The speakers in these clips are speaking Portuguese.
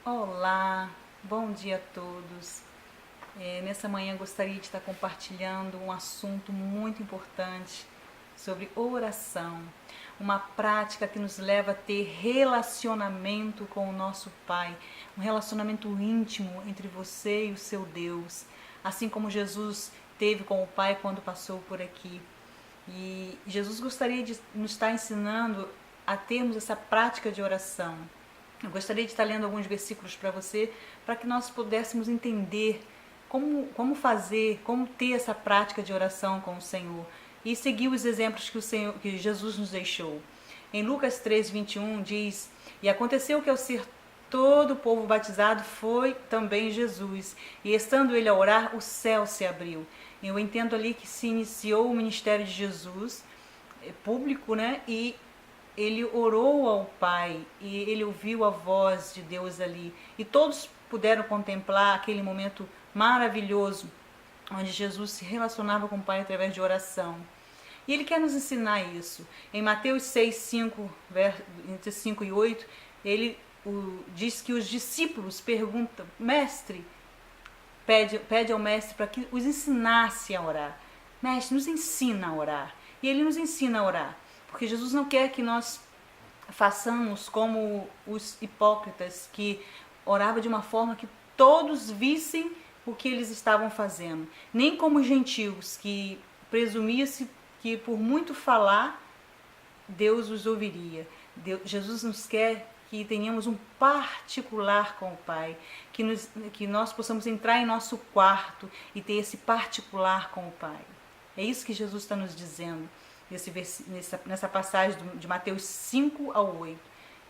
Olá, bom dia a todos. Nessa manhã gostaria de estar compartilhando um assunto muito importante sobre oração, uma prática que nos leva a ter relacionamento com o nosso Pai, um relacionamento íntimo entre você e o seu Deus, assim como Jesus teve com o Pai quando passou por aqui. E Jesus gostaria de nos estar ensinando a termos essa prática de oração. Eu gostaria de estar lendo alguns versículos para você, para que nós pudéssemos entender como fazer, como ter essa prática de oração com o Senhor e seguir os exemplos que Jesus nos deixou. Em Lucas 3:21 diz: E aconteceu que ao ser todo o povo batizado foi também Jesus, e estando ele a orar, o céu se abriu. Eu entendo ali que se iniciou o ministério de Jesus, público, né? E ele orou ao Pai e ele ouviu a voz de Deus ali. E todos puderam contemplar aquele momento maravilhoso onde Jesus se relacionava com o Pai através de oração. E ele quer nos ensinar isso. Em Mateus 6, 5, entre 5 e 8, ele diz que os discípulos perguntam: Mestre, pede ao Mestre para que os ensinasse a orar. Mestre, nos ensina a orar. E ele nos ensina a orar. Porque Jesus não quer que nós façamos como os hipócritas, que oravam de uma forma que todos vissem o que eles estavam fazendo. Nem como os gentios, que presumia-se que por muito falar, Deus os ouviria. Jesus nos quer que tenhamos um particular com o Pai, que nós possamos entrar em nosso quarto e ter esse particular com o Pai. É isso que Jesus está nos dizendo nessa passagem de Mateus 5 ao 8,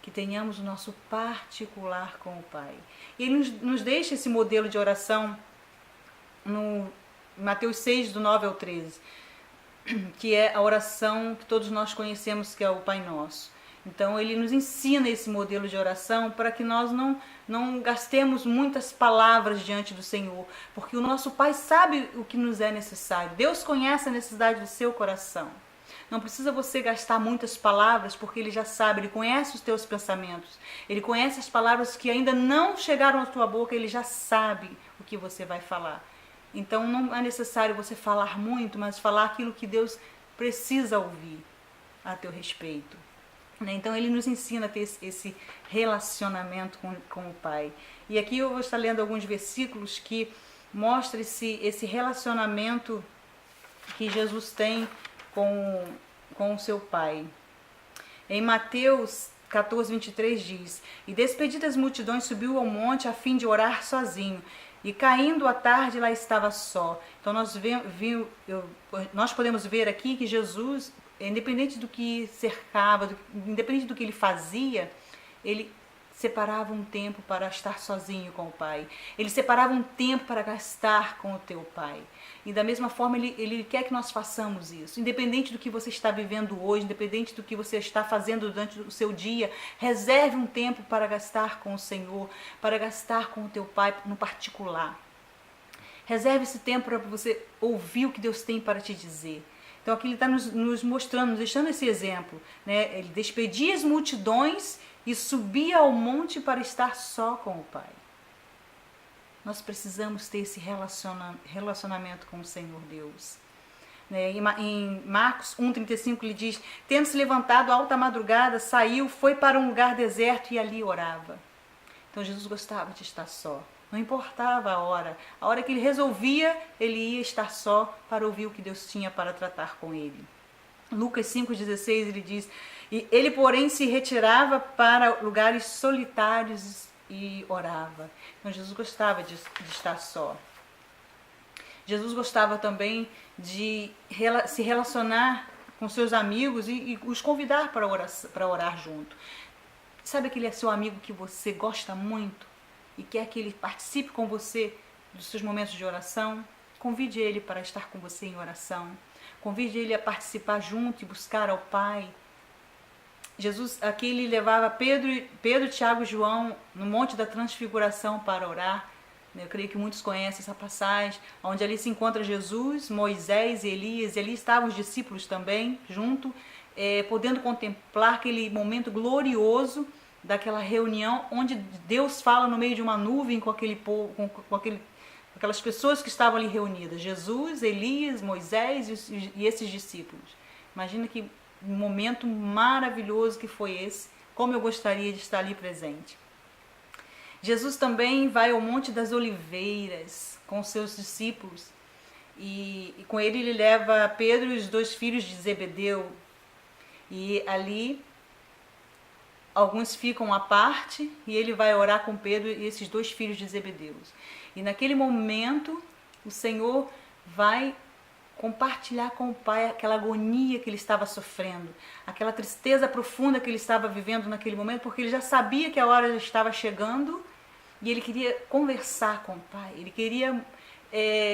que tenhamos o nosso particular com o Pai. E ele nos deixa esse modelo de oração no Mateus 6, do 9 ao 13, que é a oração que todos nós conhecemos, que é o Pai Nosso. Então ele nos ensina esse modelo de oração para que nós não gastemos muitas palavras diante do Senhor, porque o nosso Pai sabe o que nos é necessário. Deus conhece a necessidade do seu coração. Não precisa você gastar muitas palavras, porque Ele já sabe, Ele conhece os teus pensamentos. Ele conhece as palavras que ainda não chegaram à tua boca, Ele já sabe o que você vai falar. Então não é necessário você falar muito, mas falar aquilo que Deus precisa ouvir a teu respeito. Então Ele nos ensina a ter esse relacionamento com o Pai. E aqui eu vou estar lendo alguns versículos que mostram esse relacionamento que Jesus tem com o seu Pai. Em Mateus 14:23 diz: E despedidas as multidões, subiu ao monte a fim de orar sozinho. E caindo a tarde, lá estava só. Então nós podemos ver aqui que Jesus, independente do que cercava, independente do que ele fazia, ele separava um tempo para estar sozinho com o Pai. Ele separava um tempo para gastar com o teu Pai. E da mesma forma ele quer que nós façamos isso. Independente do que você está vivendo hoje, independente do que você está fazendo durante o seu dia, reserve um tempo para gastar com o Senhor, para gastar com o teu Pai no particular. Reserve esse tempo para você ouvir o que Deus tem para te dizer. Então aqui ele está nos mostrando, nos deixando esse exemplo, né? Ele despedia as multidões e subia ao monte para estar só com o Pai. Nós precisamos ter esse relacionamento com o Senhor Deus. Em Marcos 1:35 ele diz: Tendo-se levantado alta madrugada, saiu, foi para um lugar deserto e ali orava. Então Jesus gostava de estar só. Não importava a hora que ele resolvia, ele ia estar só para ouvir o que Deus tinha para tratar com ele. Lucas 5:16 ele diz: E ele, porém, se retirava para lugares solitários e orava. Então Jesus gostava de estar só. Jesus gostava também de se relacionar com seus amigos e os convidar para orar junto. Sabe aquele seu amigo que você gosta muito e quer que ele participe com você dos seus momentos de oração? Convide ele para estar com você em oração. Convide ele a participar junto e buscar ao Pai. Jesus, aqui ele levava Pedro, Tiago e João no Monte da Transfiguração para orar. Eu creio que muitos conhecem essa passagem, onde ali se encontra Jesus, Moisés e Elias, e ali estavam os discípulos também, junto, podendo contemplar aquele momento glorioso daquela reunião onde Deus fala no meio de uma nuvem com aquele povo, com aquelas pessoas que estavam ali reunidas, Jesus, Elias, Moisés e esses discípulos. Imagina que momento maravilhoso que foi esse, como eu gostaria de estar ali presente. Jesus também vai ao Monte das Oliveiras com seus discípulos e com ele leva Pedro e os 2 filhos de Zebedeu, e ali alguns ficam à parte e ele vai orar com Pedro e esses 2 filhos de Zebedeu. E naquele momento o Senhor vai compartilhar com o Pai aquela agonia que ele estava sofrendo, aquela tristeza profunda que ele estava vivendo naquele momento, porque ele já sabia que a hora já estava chegando e ele queria conversar com o Pai, ele queria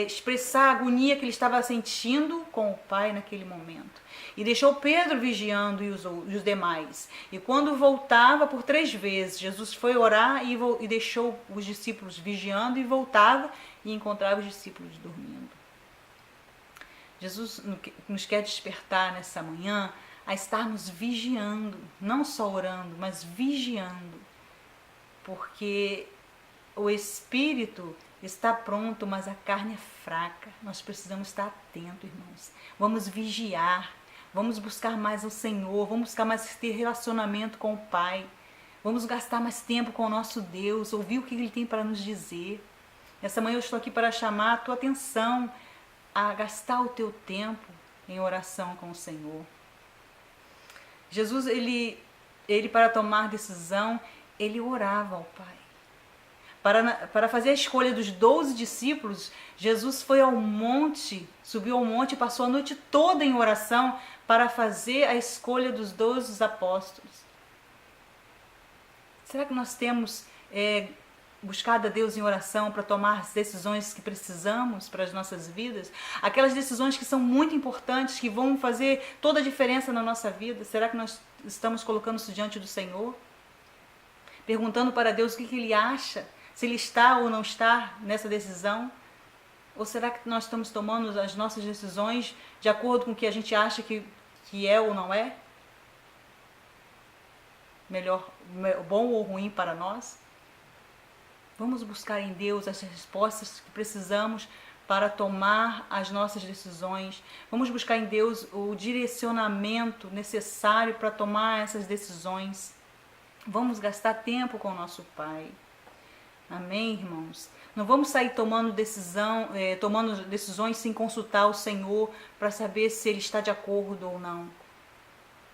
expressar a agonia que ele estava sentindo com o Pai naquele momento. E deixou Pedro vigiando e os demais. E quando voltava por 3 vezes, Jesus foi orar e deixou os discípulos vigiando e voltava e encontrava os discípulos dormindo. Jesus nos quer despertar nessa manhã a estarmos vigiando, não só orando, mas vigiando. Porque o Espírito está pronto, mas a carne é fraca. Nós precisamos estar atentos, irmãos. Vamos vigiar, vamos buscar mais o Senhor, vamos buscar mais ter relacionamento com o Pai. Vamos gastar mais tempo com o nosso Deus, ouvir o que Ele tem para nos dizer. Essa manhã eu estou aqui para chamar a tua atenção a gastar o teu tempo em oração com o Senhor. Jesus, ele para tomar decisão, ele orava ao Pai. Para fazer a escolha dos 12 discípulos, Jesus foi ao monte, subiu ao monte e passou a noite toda em oração para fazer a escolha dos 12 apóstolos. Será que nós temos buscado a Deus em oração para tomar as decisões que precisamos para as nossas vidas? Aquelas decisões que são muito importantes, que vão fazer toda a diferença na nossa vida. Será que nós estamos colocando isso diante do Senhor? Perguntando para Deus o que Ele acha, se Ele está ou não está nessa decisão? Ou será que nós estamos tomando as nossas decisões de acordo com o que a gente acha que é ou não é? Melhor, bom ou ruim para nós? Vamos buscar em Deus as respostas que precisamos para tomar as nossas decisões. Vamos buscar em Deus o direcionamento necessário para tomar essas decisões. Vamos gastar tempo com o nosso Pai. Amém, irmãos? Não vamos sair tomando decisões sem consultar o Senhor para saber se Ele está de acordo ou não.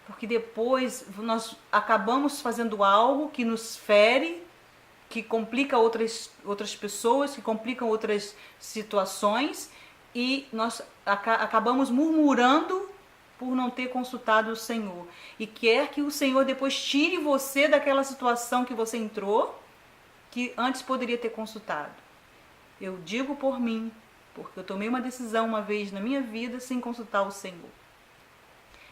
Porque depois nós acabamos fazendo algo que nos fere, que complica outras pessoas, que complicam outras situações, e nós acabamos murmurando por não ter consultado o Senhor. E quer que o Senhor depois tire você daquela situação que você entrou, que antes poderia ter consultado. Eu digo por mim, porque eu tomei uma decisão uma vez na minha vida sem consultar o Senhor.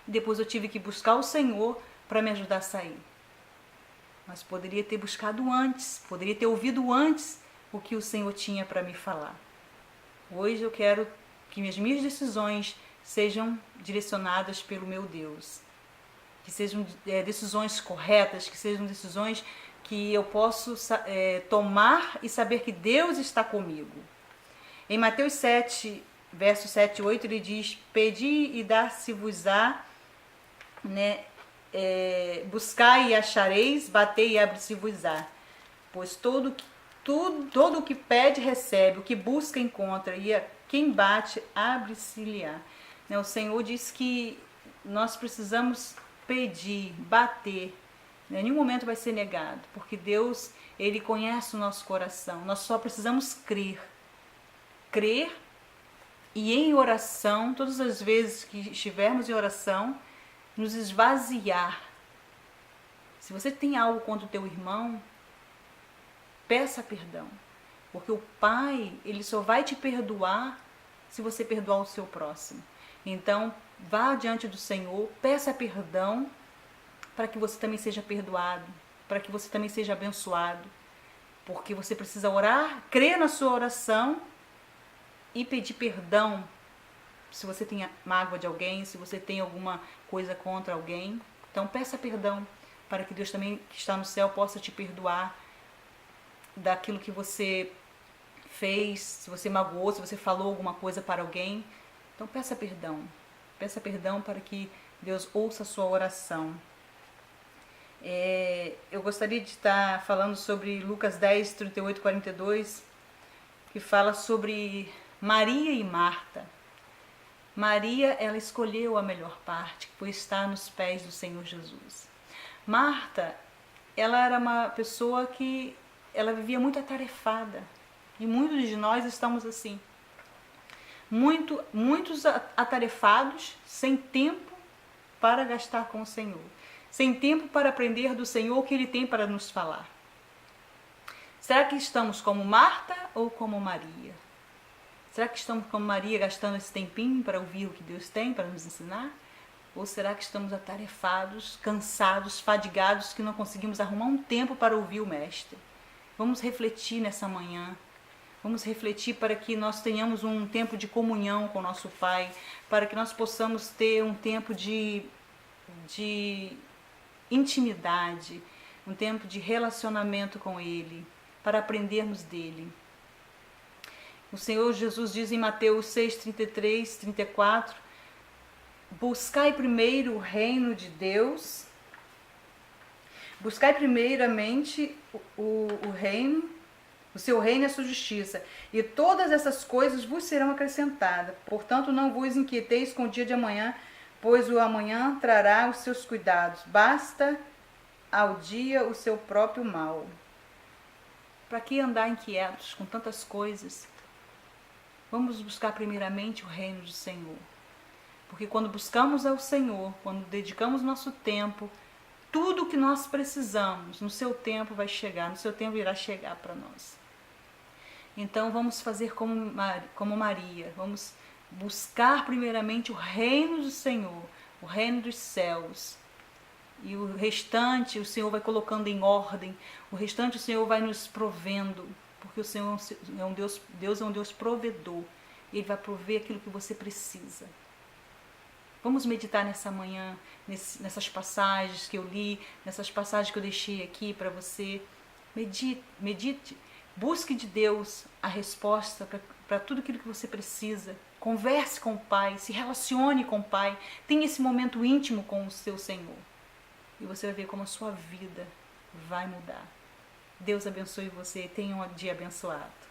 E depois eu tive que buscar o Senhor para me ajudar a sair. Mas poderia ter buscado antes, poderia ter ouvido antes o que o Senhor tinha para me falar. Hoje eu quero que as minhas decisões sejam direcionadas pelo meu Deus. Que sejam decisões corretas, que sejam decisões que eu posso tomar e saber que Deus está comigo. Em Mateus 7, versos 7 e 8, ele diz: Pedi e dar-se-vos-á, buscai e achareis, batei e abre-se-vos-á. Pois todo o que pede recebe, o que busca encontra, e a quem bate abre-se-lhe-á. O Senhor diz que nós precisamos pedir, bater. Em nenhum momento vai ser negado, porque Deus, Ele conhece o nosso coração. Nós só precisamos crer. Crer e em oração, todas as vezes que estivermos em oração, nos esvaziar. Se você tem algo contra o teu irmão, peça perdão. Porque o Pai, Ele só vai te perdoar se você perdoar o seu próximo. Então, vá diante do Senhor, peça perdão, para que você também seja perdoado, para que você também seja abençoado. Porque você precisa orar, crer na sua oração e pedir perdão se você tem mágoa de alguém, se você tem alguma coisa contra alguém. Então peça perdão, para que Deus também, que está no céu, possa te perdoar daquilo que você fez, se você magoou, se você falou alguma coisa para alguém. Então peça perdão para que Deus ouça a sua oração. Eu gostaria de estar falando sobre Lucas 10, 38 e 42, que fala sobre Maria e Marta. Maria, ela escolheu a melhor parte, que foi estar nos pés do Senhor Jesus. Marta, ela era uma pessoa que ela vivia muito atarefada. E muitos de nós estamos assim. Muitos atarefados, sem tempo para gastar com o Senhor. Sem tempo para aprender do Senhor o que Ele tem para nos falar. Será que estamos como Marta ou como Maria? Será que estamos como Maria, gastando esse tempinho para ouvir o que Deus tem para nos ensinar? Ou será que estamos atarefados, cansados, fadigados, que não conseguimos arrumar um tempo para ouvir o Mestre? Vamos refletir nessa manhã. Vamos refletir para que nós tenhamos um tempo de comunhão com o nosso Pai, para que nós possamos ter um tempo de intimidade, um tempo de relacionamento com Ele, para aprendermos dele. O Senhor Jesus diz em Mateus 6, 33, 34, buscai primeiro o reino de Deus, buscai primeiramente o reino, o seu reino e a sua justiça, e todas essas coisas vos serão acrescentadas. Portanto, não vos inquieteis com o dia de amanhã, pois o amanhã trará os seus cuidados. Basta ao dia o seu próprio mal. Para que andar inquietos com tantas coisas? Vamos buscar primeiramente o reino do Senhor. Porque quando buscamos ao Senhor, quando dedicamos nosso tempo, tudo o que nós precisamos, no seu tempo vai chegar, no seu tempo irá chegar para nós. Então vamos fazer como Maria, vamos buscar primeiramente o reino do Senhor, o reino dos céus. E o restante o Senhor vai colocando em ordem, o restante o Senhor vai nos provendo, porque o Senhor é um Deus é um Deus provedor, e Ele vai prover aquilo que você precisa. Vamos meditar nessa manhã, nessas passagens que eu li, nessas passagens que eu deixei aqui para você. Medite, busque de Deus a resposta para tudo aquilo que você precisa. Converse com o Pai, se relacione com o Pai, tenha esse momento íntimo com o seu Senhor. E você vai ver como a sua vida vai mudar. Deus abençoe você. Tenha um dia abençoado.